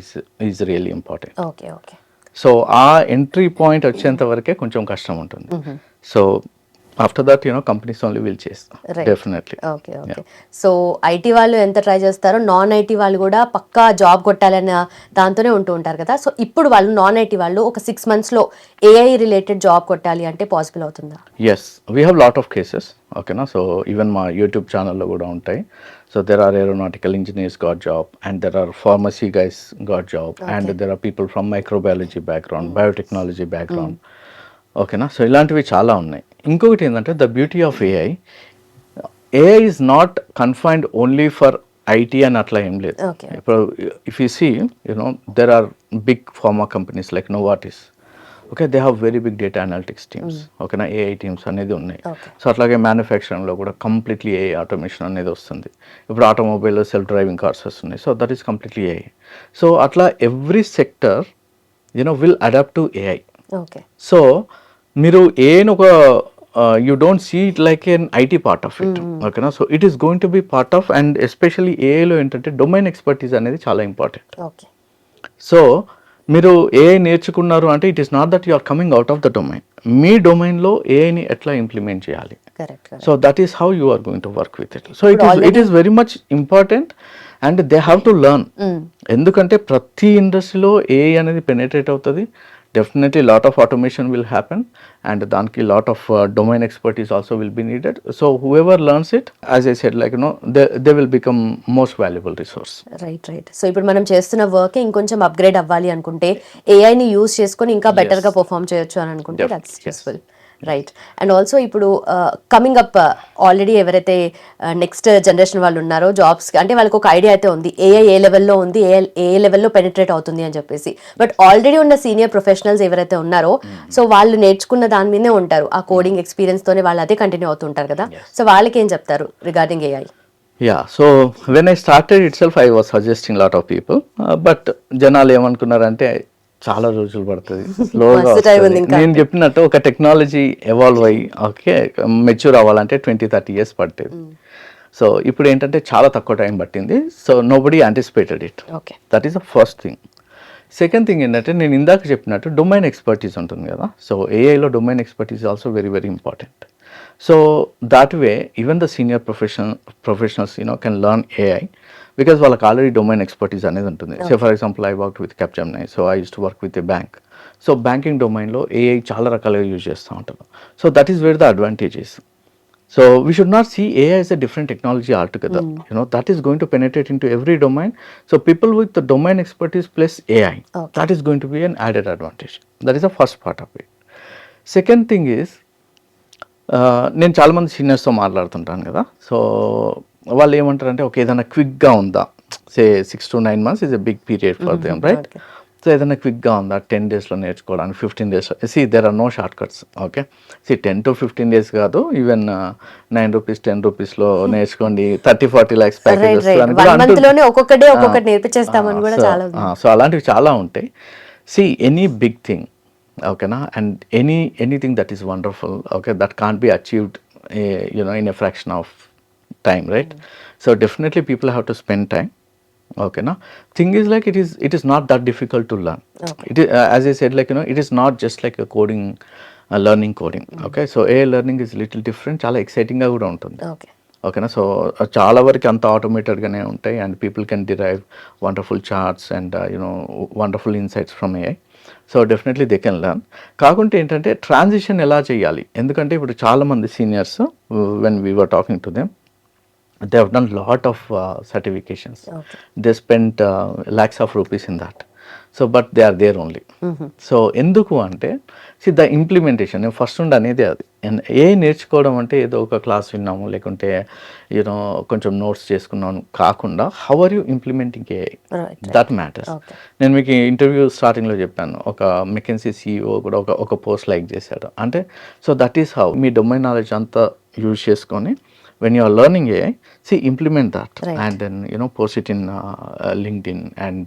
is really important. So ఆ entry point వచ్చేంత వరకే కొంచెం కష్టం ఉంటుంది. So after that companies only will చేస్తాం డెఫినెట్లీ. ఓకే. సో ఐటీ వాళ్ళు ఎంత ట్రై చేస్తారో నాన్ ఐటీ వాళ్ళు కూడా పక్కా జాబ్ కొట్టాలన్న దాంతోనే ఉంటూ ఉంటారు కదా. సో ఇప్పుడు వాళ్ళు నాన్ ఐటీ వాళ్ళు ఒక 6 monthsలో ఏఐ రిలేటెడ్ జాబ్ కొట్టాలి అంటే పాసిబుల్ అవుతుందా? Yes, we have lot of cases. ఓకేనా? సో ఈవెన్ మా యూట్యూబ్ ఛానల్లో కూడా ఉంటాయి. So there are aeronautical engineers got job, and there are pharmacy guys got job, and there are people from microbiology background, biotechnology background. ఓకేనా? So ఇలాంటివి చాలా ఉన్నాయి. ఇంకొకటి ఏంటంటే the beauty of AI is not confined only for IT అని అట్లా ఏం లేదు. ఇప్పుడు if you see there are big pharma companies like Novartis. Okay, they have very big data analytics teams. ఓకేనా? ఏఐ టీమ్స్ అనేది ఉన్నాయి. సో అట్లాగే మ్యానుఫ్యాక్చరింగ్లో కూడా కంప్లీట్లీ ఏఐ ఆటోమేషన్ అనేది వస్తుంది. ఇప్పుడు ఆటోమొబైల్లో సెల్ఫ్ డ్రైవింగ్ కార్స్ వస్తున్నాయి. So that is completely AI. So అట్లా every sector will adapt to AI. So మీరు ఏను ఒక you don't see it like an IT part of it. ఓకేనా? So it is going to be part of, and especially ఏఐలో ఏంటంటే domain expertise అనేది చాలా important. So మీరు AI నేర్చుకున్నారు అంటే it is not that you are coming out of the domain. మీ డొమైన్లో ఏఐని ఎట్లా ఇంప్లిమెంట్ చేయాలి. So that is how you are going to work with it. So it is very much important and they have to learn. ఎందుకంటే ప్రతి ఇండస్ట్రీలో AI అనేది penetrate అవుతుంది. Definitely lot of automation will happen, and danki lot of domain expertise also will be needed. So whoever learns it, as I said, like they will become most valuable resource. Right. So ఇప్పుడు మనం చేస్తున్న work ఇంకొంచెం upgrade అవ్వాలి అనుకుంటే AI ని use చేసుకొని ఇంకా better గా పర్ఫామ్ చేయొచ్చు అని అనుకుంటే that's useful. Right. And also ఇప్పుడు కమింగ్ అప్ ఆల్రెడీ ఎవరైతే నెక్స్ట్ జనరేషన్ వాళ్ళు ఉన్నారో జాబ్స్కి, అంటే వాళ్ళకి ఒక ఐడియా అయితే ఉంది ఏఐ ఏ లెవెల్లో ఉంది, ఏ లెవెల్లో పెనిట్రేట్ అవుతుంది అని చెప్పేసి. బట్ ఆల్రెడీ ఉన్న సీనియర్ ప్రొఫెషనల్స్ ఎవరైతే ఉన్నారో, సో వాళ్ళు నేర్చుకున్న దాని మీదే ఉంటారు, ఆ కోడింగ్ ఎక్స్పీరియన్స్తోనే వాళ్ళు అదే కంటిన్యూ అవుతుంటారు కదా. సో వాళ్ళకి ఏం చెప్తారు regarding AI? Yeah, so when I started itself, I was suggesting lot of people, but జనాలు ఏమనుకున్నారంటే చాలా రోజులు పడుతుంది, స్లోగా వస్తుంది. నేను చెప్పినట్టు ఒక టెక్నాలజీ ఎవాల్వ్ అయ్యి ఓకే మెచ్యూర్ అవ్వాలంటే 20-30 years పడుతుంది. సో ఇప్పుడు ఏంటంటే చాలా తక్కువ టైం పట్టింది. So nobody anticipated it. That is the first thing. Second thing ఏంటంటే నేను ఇందాక చెప్పినట్టు డొమైన్ ఎక్స్పర్టీస్ ఉంటుంది కదా. సో ఏఐలో domain expertise also very very important. So that way even the senior professionals can learn AI because వాళ్ళకి already domain expertise అనేది ఉంటుంది. సే for example I work with Capgemini, so I use to work with a bank. So banking డొమైన్లో AI చాలా రకాలుగా use చేస్తూ ఉంటారు. So that is where the advantage is. So we should not see AI as a different technology altogether. That is going to penetrate into every domain. So people with the domain expertise plus AI, that is going to be an added advantage. That is the first part of it. Second thing is, నేను చాలామంది సీనియర్స్తో మాట్లాడుతుంటాను కదా. So వాళ్ళు ఏమంటారంటే okay ఏదైనా క్విక్గా ఉందా, say 6 to 9 months is a big period for them, right? So ఏదైనా క్విక్గా ఉందా 10 డేస్లో నేర్చుకోవడానికి, 15 డేస్లో. There are no short cuts. Okay, 10 to 15 days కాదు, ఈవెన్ 9 రూపీస్ 10 రూపీస్లో నేర్చుకోండి 30-40 lakhs ప్యాకేజెస్ అని కూడా వన్ మంత్ లోనే ఒక్కొక్కటి నేర్పించేస్తామని కూడా చాలా సో అలాంటివి చాలా ఉంటాయి. ఎనీ బిగ్ థింగ్, ఓకేనా, and anything that is wonderful, okay, that can't be achieved in a fraction of time, right? So definitely people have to spend time. Okay, na thing is like it is not that difficult to learn. Okay. It is, as I said, like it is not just like a coding, learning coding. Okay, so AI learning is little different, చాలా exciting గా కూడా ఉంటుంది. Okay. ఓకేనా, so చాలా వరకు అంత ఆటోమేటెడ్గానే ఉంటాయి, and people can derive wonderful charts and wonderful insights from AI. So definitely they can learn. కాకుంటే ఏంటంటే ట్రాన్సిషన్ ఎలా చేయాలి, ఎందుకంటే ఇప్పుడు చాలామంది seniors when we were talking to them, they have done lot of certifications. Okay. They spent lakhs of rupees in that. So but they are there only. So ఎందుకు అంటే the implementation first ఉండి అనేది అది. ఏ నేర్చుకోవడం అంటే ఏదో ఒక class విన్నాము, లేకుంటే కొంచెం నోట్స్ చేసుకున్నాము కాకుండా, how are you implementing AI, that matters. నేను మీకు ఇంటర్వ్యూ స్టార్టింగ్లో చెప్పాను, ఒక మెకెన్సీ CEO కూడా ఒక పోస్ట్ లైక్ చేశాడు అంటే. So that is how me domain knowledge అంతా యూజ్ చేసుకొని, when you are learning AI, implement that. Right. And then post it in LinkedIn, and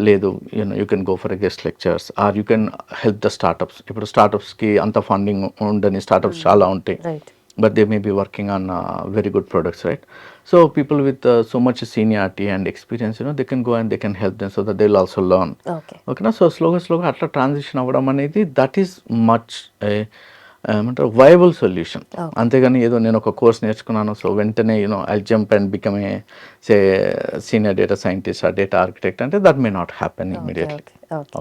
లేదు you can go for a guest lectures, or you can help the startups. ఇప్పుడు startups కి అంత funding ఉండని startups చాలా ఉంటాయి, but they may be working on very good products, right? So people with so much seniority and experience, they can go and they can help them, so that they'll also learn. Okay na, so slowగా అట్లా transition అవ్వడం అనేది, that is much ఏమంటారు viable solution. అంతేగాని ఏదో నేను ఒక course నేర్చుకున్నాను, so వెంటనే I jump and become a senior data scientist or data architect అంటే, that may not happen immediately.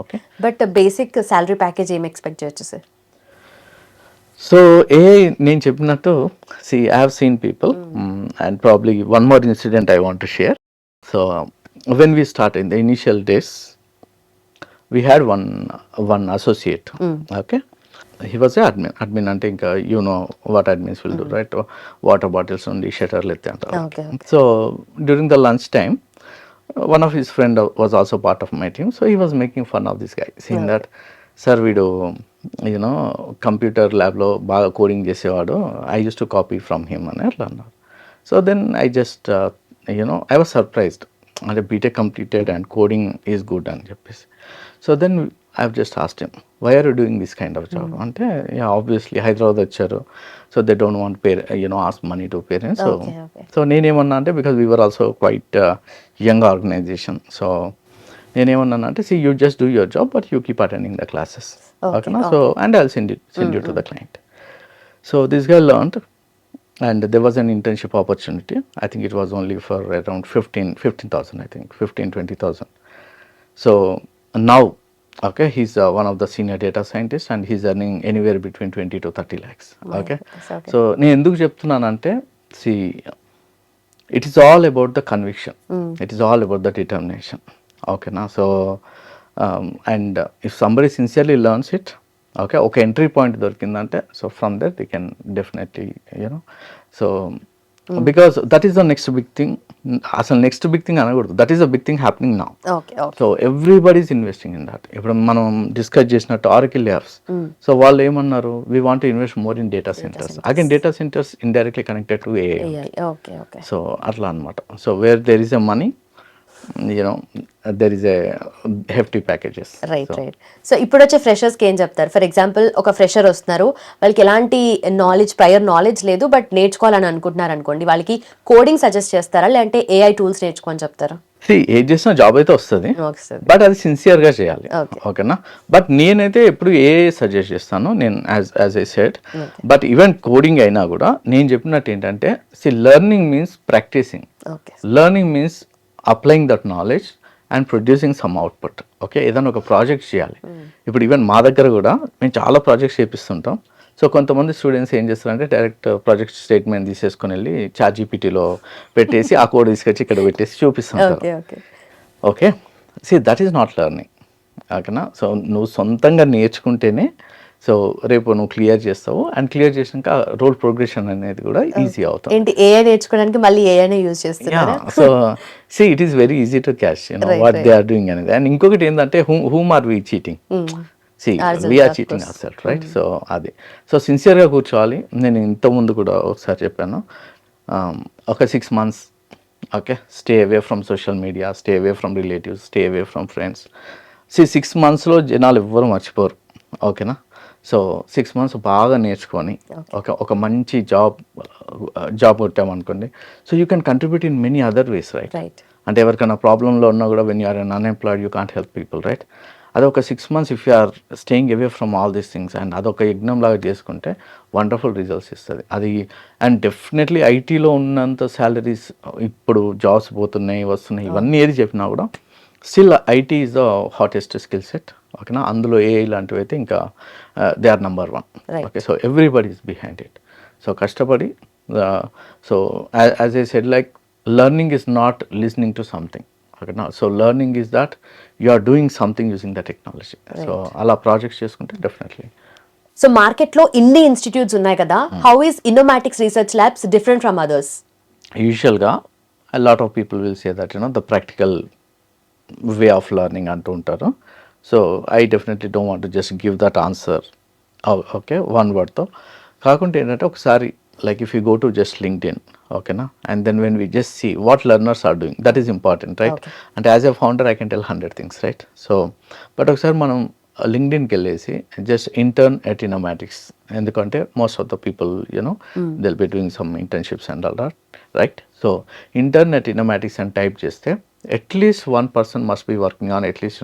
Okay, but basic salary package ఏం ఎక్స్పెక్ట్ చేయొచ్చు సార్? సో నేను చెప్పినట్టు, I have seen people, and probably one more incident I want to share. So when we start in the initial days, we had one associate. Okay, he was a admin అంటే ఇంకా what admins will do, right? Water bottles ఉండి షటర్లు ఎత్తే అంటారు. So during the lunch time, one of his friend was also part of my team, so he was making fun of this guy, saying that, sir వీడు computer ల్యాబ్లో బాగా coding చేసేవాడు, I used to copy from him అని అట్లా అన్నారు. So then I just I was surprised, అంటే B Tech completed and coding is good అని చెప్పేసి. So then I've just asked him, why are you doing this kind of job? అంటే obviously Hyderabad వచ్చారు, so they don't want pay ask money to parents. So నేనేమన్నా అంటే, because we were also quite young organization, so నేనేమన్నా అంటే, you just do your job, but you keep attending the classes. ఓకేనా, so and I'll send you to the client. So this guy learned, and there was an internship opportunity. I think it was only for around 15,000, I think 15-20,000. So now, okay, he's one of the senior data scientists, and he's earning anywhere between 20 to 30 lakhs. Okay, so నేను ఎందుకు చెప్తున్నానంటే, it is all about the conviction. It is all about the determination. Okay na, so and if somebody sincerely learns it, okay, ఒక entry point దొరికిందంటే, so from that they can definitely so because that is the next big thing. అసలు next big thing అనకూడదు, that is the big thing happening now. So everybody is investing in that. ఇప్పుడు మనం discuss చేసినట్టు Oracle labs, so వాళ్ళు ఏమన్నారు, we want to invest more in data centres. Again data centres indirectly connected to AI. So అట్లా అనమాట. So where there is a money, there is a hefty packages. Right. So ఇప్పుడు వచ్చే ఫ్రెషర్స్కి ఏం చెప్తారు? For example, ఒక fresher వస్తున్నారు, వాళ్ళకి ఎలాంటి ప్రయర్ నాలెడ్జ్ లేదు, బట్ నేర్చుకోవాలని అనుకుంటున్నారు అనుకోండి, వాళ్ళకి కోడింగ్ సజెస్ట్ చేస్తారా, లేదంటే AI టూల్స్ నేర్చుకోని చెప్తారా? ఏది చేసిన జాబ్ అయితే వస్తుంది, బట్ అది సిన్సియర్గా చేయాలి. ఓకేనా, బట్ నేనైతే ఎప్పుడు సజెస్ట్ చేస్తాను, నేను as I said. But even coding అయినా కూడా నేను చెప్పినట్టు ఏంటంటే, learning means practicing, learning means applying that knowledge and producing some output. Okay, ఏదైనా ఒక ప్రాజెక్ట్ చేయాలి. ఇప్పుడు ఈవెన్ మా దగ్గర కూడా మేము చాలా ప్రాజెక్ట్స్ చేపిస్తుంటాం. సో కొంతమంది స్టూడెంట్స్ ఏం చేస్తారంటే, డైరెక్ట్ ప్రాజెక్ట్ స్టేట్మెంట్ తీసేసుకొని వెళ్ళి ChatGPTలో పెట్టేసి ఆ కోడ్ తీసుకొచ్చి ఇక్కడ పెట్టేసి చూపిస్తుంటారు. Okay, that is not learning. ఓకేనా, సో నువ్వు సొంతంగా నేర్చుకుంటేనే సో రేపు నువ్వు క్లియర్ చేస్తావు, అండ్ క్లియర్ చేసినాక రోల్ ప్రోగ్రెషన్ అనేది కూడా ఈజీ అవుతుంది. ఏంటి ఏఐ నేర్చుకోవడానికి మళ్ళీ ఏఐనే యూజ్ చేస్తున్నారా? So it is very easy to catch what they are doing అనేది. అండ్ ఇంకొకటి ఏంటంటే whom are we cheating, we are cheating our self, right? సో అది సో సిన్సియర్గా కూర్చోవాలి. నేను ఇంతకుముందు కూడా ఒకసారి చెప్పాను, ఒక 6 months okay, stay away from social media, stay away from relatives, stay away from friends. 6 monthsలో జనాలు ఎవ్వరు మర్చిపోరు, ఓకేనా? సో 6 months బాగా నేర్చుకొని ఒక మంచి జాబ్ కొట్టామనుకోండి, so you can contribute in many other ways, right? అంటే ఎవరికైనా ప్రాబ్లంలో ఉన్నా కూడా when you are unemployed you can't help people, right? అదొక 6 months if you are staying away from all these things and అదొక యజ్ఞం లాగా చేసుకుంటే వండర్ఫుల్ రిజల్ట్స్ ఇస్తుంది అది. అండ్ డెఫినెట్లీ ఐటీలో ఉన్నంత శాలరీస్ ఇప్పుడు జాబ్స్ పోతున్నాయి వస్తున్నాయి ఇవన్నీ ఏది చెప్పినా కూడా still IT is the hottest skill set, ఓకేనా? అందులో ఏఐ లాంటివి అయితే ఇంకా they are number 1, okay? So everybody is behind it. So కష్టపడి, so as I said, like learning is not listening to something, ఓకేనా? So learning is that you are doing something using the technology. So అలా projects చేసుకుంటే definitely. So మార్కెట్లో ఇన్ని institutes ఉన్నాయి కదా, how is Innomatics Research Labs different from others? యూజువల్గా a lot of people will say that the practical way of learning అంటూ ఉంటారు. So I definitely don't want to just give that answer okay one వర్డ్తో. కాకుంటే ఏంటంటే ఒకసారి like if you go to just LinkedIn, ఓకేనా, and then when we just see what learners are doing, that is important, right? అంటే as a founder I can tell 100 things, right? So but ఒకసారి మనం లింక్డ్ఇన్కి వెళ్ళేసి just intern at Innomatics, ఎందుకంటే most of the people will be doing some internships and all that, right? So intern at Innomatics అని type చేస్తే at least 1 person must be working on at least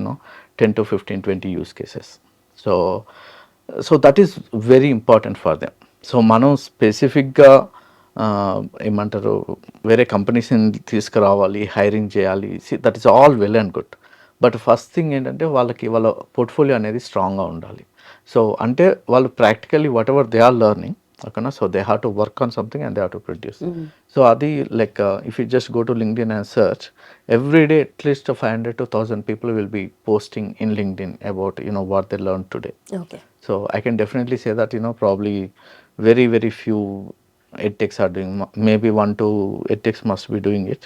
10 to 15, 20 use cases. So that is very important for them. So మనం స్పెసిఫిక్గా ఏమంటారు వేరే కంపెనీస్ని తీసుకురావాలి, hiring చేయాలి, that is all well and good. But first thing ఏంటంటే వాళ్ళ పోర్ట్ఫోలియో అనేది స్ట్రాంగ్గా ఉండాలి. సో అంటే వాళ్ళు practically whatever they are learning, ఓకేనా, so they have to work on something and they have to produce. So అది like if you just go to LinkedIn and search, every day at least 500 to 1000 people will be posting in LinkedIn about what they learned today. Okay. So I can definitely say that probably very very few edtechs are doing, maybe 1-2 edtechs must be doing it,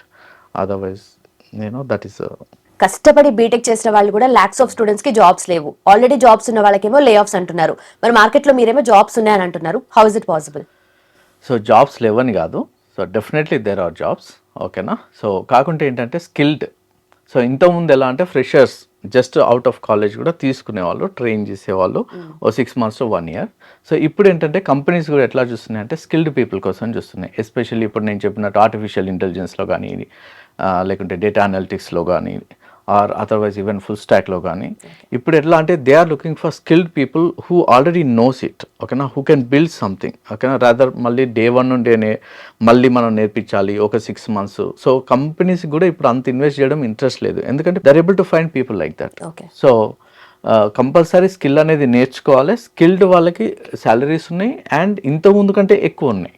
otherwise that is కష్టపడి BTech చేసిన వాళ్ళు కూడా lakhs of students కి jobs లేవు, already jobs ఉన్న వాళ్ళకేమో లే offs అంటున్నారు. మరి మార్కెట్లో మీరేమో జాబ్స్ ఉన్నాయని అంటున్నారు, how is it possible? So jobs లేవని కాదు, so definitely there are jobs, ఓకేనా. సో కాకుంటే ఏంటంటే స్కిల్డ్, సో ఇంతకుముందు ఎలా అంటే freshers just out of college కూడా తీసుకునేవాళ్ళు, ట్రైన్ చేసేవాళ్ళు ఓ 6 months to 1 year. సో ఇప్పుడు ఏంటంటే కంపెనీస్ కూడా ఎట్లా చూస్తున్నాయి అంటే స్కిల్డ్ పీపుల్ కోసం చూస్తున్నాయి. ఎస్పెషల్లీ ఇప్పుడు నేను చెప్పినట్టు ఆర్టిఫిషియల్ ఇంటెలిజెన్స్లో కానీ, లేకుంటే డేటా అనలిటిక్స్లో కానీ, ఆర్ అదర్వైజ్ ఈవెన్ ఫుల్ స్టాక్లో కానీ, ఇప్పుడు ఎట్లా అంటే they are looking for skilled people who already knows it, ఓకేనా, హూ కెన్ బిల్డ్ సంథింగ్, ఓకేనా, రాదర్ మళ్ళీ డే 1 నుండేనే మళ్ళీ మనం నేర్పించాలి ఒక 6 months. సో కంపెనీస్ కూడా ఇప్పుడు అంత ఇన్వెస్ట్ చేయడం ఇంట్రెస్ట్ లేదు, ఎందుకంటే they are able to find people like that. So compulsory skill అనేది నేర్చుకోవాలి. స్కిల్డ్ వాళ్ళకి శాలరీస్ ఉన్నాయి అండ్ ఇంతకుముందు కంటే ఎక్కువ ఉన్నాయి.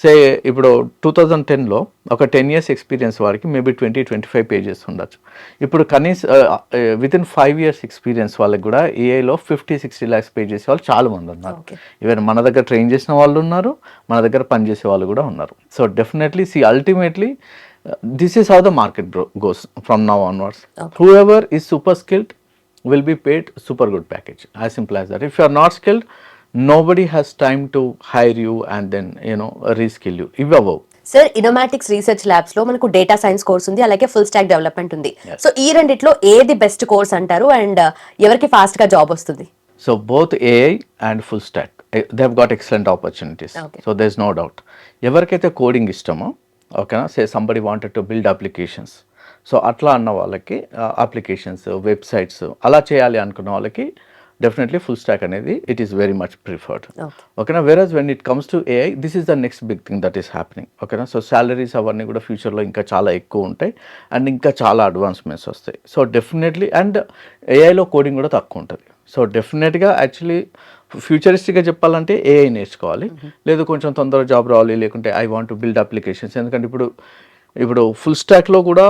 సే ఇప్పుడు 2010లో ఒక 10 years ఎక్స్పీరియన్స్ వారికి మేబీ 20-25 pages ఉండొచ్చు. ఇప్పుడు కనీసం వితిన్ 5 years ఎక్స్పీరియన్స్ వాళ్ళకి కూడా ఏఐలో 50-60 lakhs pages వాళ్ళు చాలా మంది ఉన్నారు. ఈవెన్ మన దగ్గర ట్రైన్ చేసిన వాళ్ళు ఉన్నారు, మన దగ్గర పనిచేసే వాళ్ళు కూడా ఉన్నారు. So definitely ultimately this is how the market goes from now onwards. Who ever is super skilled will be paid super good package, as simple as that. If you are not skilled, nobody has time to hire you and then reskill you. Ivavu sir, Innomatics Research Labs లో మనకు data science course ఉంది, అలాగే full stack development ఉంది. So ఈ రెండిట్లో ఏది best course అంటారు అండ్ ఎవరికి ఫాస్ట్ గా జాబ్ వస్తుంది? So both AI and full stack, they have got excellent opportunities. So there is no doubt. ఎవరికైతే కోడింగ్ ఇష్టమో, ఓకేనా, say somebody wanted to build applications, so అట్లా అన్న వాళ్ళకి అప్లికేషన్స్, వెబ్సైట్స్ అలా చేయాలి అనుకున్న వాళ్ళకి డెఫినెట్లీ ఫుల్ స్టాక్ అనేది it is very much preferred, ఓకేనా. Versus when it comes to AI, this is the next big thing that is happening, ఓకేనా. సో శాలరీస్ అవన్నీ కూడా ఫ్యూచర్లో ఇంకా చాలా ఎక్కువ ఉంటాయి అండ్ ఇంకా చాలా అడ్వాన్స్మెంట్స్ వస్తాయి. సో డెఫినెట్లీ అండ్ ఏఐలో కోడింగ్ కూడా తక్కువ ఉంటుంది. సో డెఫినెట్గా యాక్చువల్లీ ఫ్యూచరిస్టిక్గా చెప్పాలంటే ఏఐ నేర్చుకోవాలి, లేదు కొంచెం తొందరగా జాబ్ రావాలి, లేకుంటే I want to build applications. ఎందుకంటే ఇప్పుడు ఫుల్ స్టాక్లో కూడా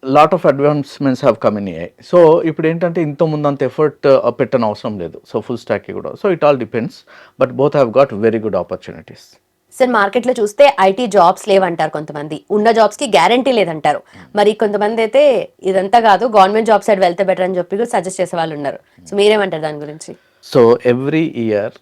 lot of advancements have come in AI. So ఇప్పుడు ఏంటంటే ఇంత ముందంత ఎఫర్ట్ పెట్టని అవసరం లేదు. సో ఫుల్ స్టాక్కి కూడా. So it all depends, but both have got very good opportunities. Sir మార్కెట్లో చూస్తే ఐటీ జాబ్స్ లేవంటారు కొంతమంది, ఉన్న జాబ్స్కి గ్యారంటీ లేదంటారు. మరి కొంతమంది అయితే ఇదంతా కాదు, గవర్నమెంట్ జాబ్ సైడ్ వెళ్తే బెటర్ అని చెప్పి కూడా సజెస్ట్ చేసే వాళ్ళు ఉన్నారు. సో మీరేమంటారు దాని గురించి? So every year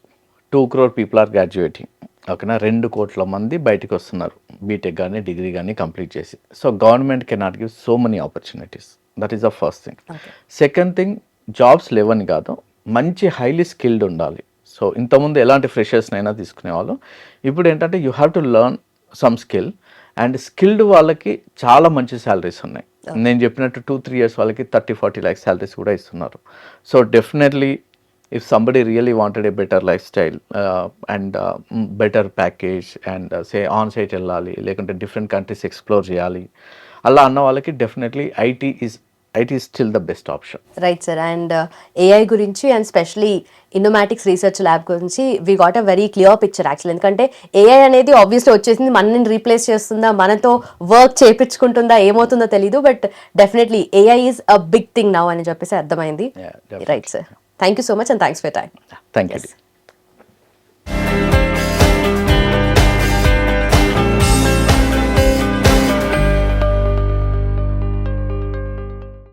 2 crore people are graduating. ఓకేనా, 2 కోట్ల మంది బయటకు వస్తున్నారు బీటెక్ కానీ డిగ్రీ కానీ కంప్లీట్ చేసి. So government cannot give so many opportunities. That is the first thing. Second thing, jobs లేవని కాదు, మంచి హైలీ స్కిల్డ్ ఉండాలి. సో ఇంతకుముందు ఎలాంటి ఫ్రెషర్స్నైనా తీసుకునేవాళ్ళు. ఇప్పుడు ఏంటంటే you have to learn some skill, and skilled వాళ్ళకి చాలా మంచి శాలరీస్ ఉన్నాయి. నేను చెప్పినట్టు 2-3 years వాళ్ళకి 30-40 lakhs శాలరీస్ కూడా ఇస్తున్నారు. So definitely if somebody really wanted a better lifestyle and better package and say on-site వెళ్ళాలి, లేకుంటే డిఫరెంట్ కంట్రీస్ ఎక్స్ప్లోర్ చేయాలి, అలా అన్న వాళ్ళకి definitely IT is still the best option. Right sir. And AI గురించి and specially Innomatics research lab గురించి we got a very clear picture actual. ఎందుకంటే AI అనేది ఆబ్వియస్లీ వచ్చేసింది, మనని రీప్లేస్ చేస్తుందా, మనతో వర్క్ చేయించుకుంటుందా, ఏమవుతుందో తెలీదు, but definitely AI is a big thing now అని చెప్పేసి అర్థమైంది. Right sir, thank you so much and thanks for time. Thank you.